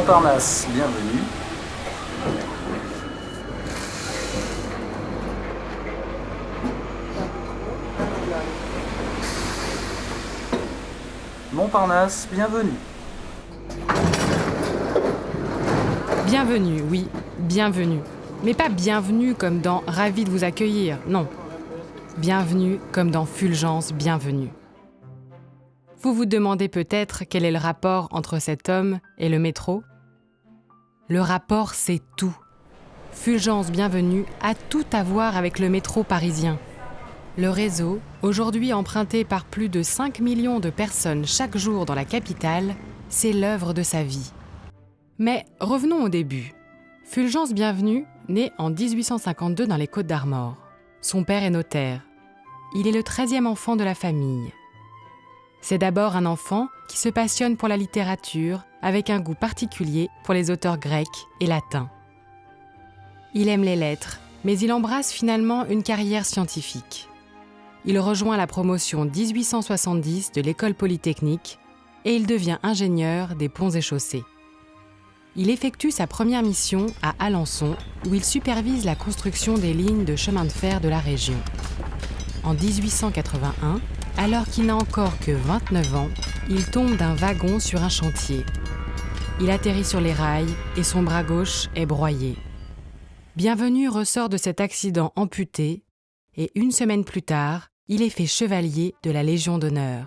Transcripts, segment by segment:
Montparnasse, bienvenue. Montparnasse, bienvenue. Bienvenue, oui, bienvenue. Mais pas bienvenue comme dans « Ravi de vous accueillir », non. Bienvenue comme dans « Fulgence, bienvenue ». Vous vous demandez peut-être quel est le rapport entre cet homme et le métro ? Le rapport, c'est tout. Fulgence Bienvenue a tout à voir avec le métro parisien. Le réseau, aujourd'hui emprunté par plus de 5 millions de personnes chaque jour dans la capitale, c'est l'œuvre de sa vie. Mais revenons au début. Fulgence Bienvenue naît en 1852 dans les Côtes-d'Armor. Son père est notaire. Il est le 13e enfant de la famille. C'est d'abord un enfant qui se passionne pour la littérature avec un goût particulier pour les auteurs grecs et latins. Il aime les lettres, mais il embrasse finalement une carrière scientifique. Il rejoint la promotion 1870 de l'école polytechnique et il devient ingénieur des ponts et chaussées. Il effectue sa première mission à Alençon où il supervise la construction des lignes de chemin de fer de la région. En 1881, alors qu'il n'a encore que 29 ans, il tombe d'un wagon sur un chantier. Il atterrit sur les rails et son bras gauche est broyé. Bienvenue ressort de cet accident amputé et une semaine plus tard, il est fait chevalier de la Légion d'honneur.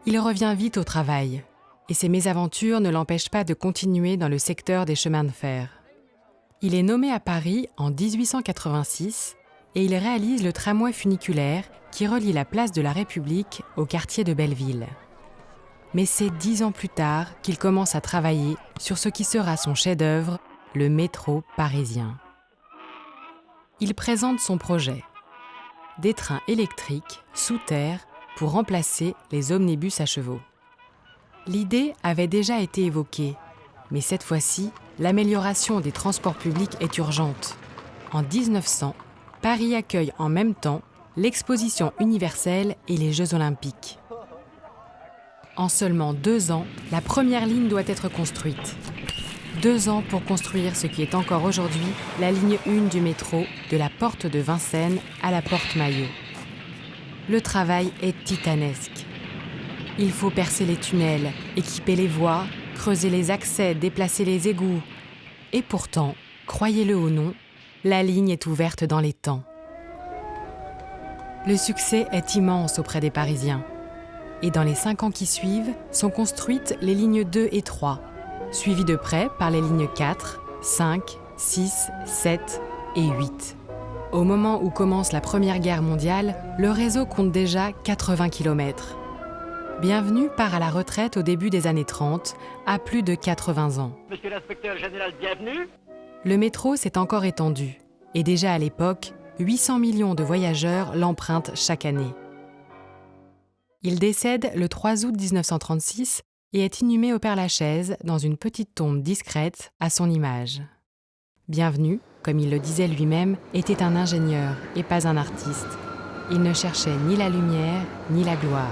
Il revient vite au travail et ses mésaventures ne l'empêchent pas de continuer dans le secteur des chemins de fer. Il est nommé à Paris en 1886 et il réalise le tramway funiculaire qui relie la place de la République au quartier de Belleville. Mais c'est 10 ans plus tard qu'il commence à travailler sur ce qui sera son chef-d'œuvre, le métro parisien. Il présente son projet. Des trains électriques sous terre pour remplacer les omnibus à chevaux. L'idée avait déjà été évoquée, mais cette fois-ci, l'amélioration des transports publics est urgente. En 1900, Paris accueille en même temps l'exposition universelle et les Jeux olympiques. En seulement 2 ans, la première ligne doit être construite. 2 ans pour construire ce qui est encore aujourd'hui la ligne 1 du métro, de la porte de Vincennes à la porte Maillot. Le travail est titanesque. Il faut percer les tunnels, équiper les voies, creuser les accès, déplacer les égouts. Et pourtant, croyez-le ou non, la ligne est ouverte dans les temps. Le succès est immense auprès des Parisiens. Et dans les 5 ans qui suivent, sont construites les lignes 2 et 3, suivies de près par les lignes 4, 5, 6, 7 et 8. Au moment où commence la Première Guerre mondiale, le réseau compte déjà 80 km. Bienvenue part à la retraite au début des années 30, à plus de 80 ans. Monsieur l'inspecteur général, bienvenue. Le métro s'est encore étendu, et déjà à l'époque, 800 millions de voyageurs l'empruntent chaque année. Il décède le 3 août 1936 et est inhumé au Père-Lachaise dans une petite tombe discrète à son image. Bienvenue, comme il le disait lui-même, était un ingénieur et pas un artiste. Il ne cherchait ni la lumière ni la gloire.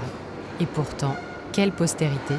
Et pourtant, quelle postérité!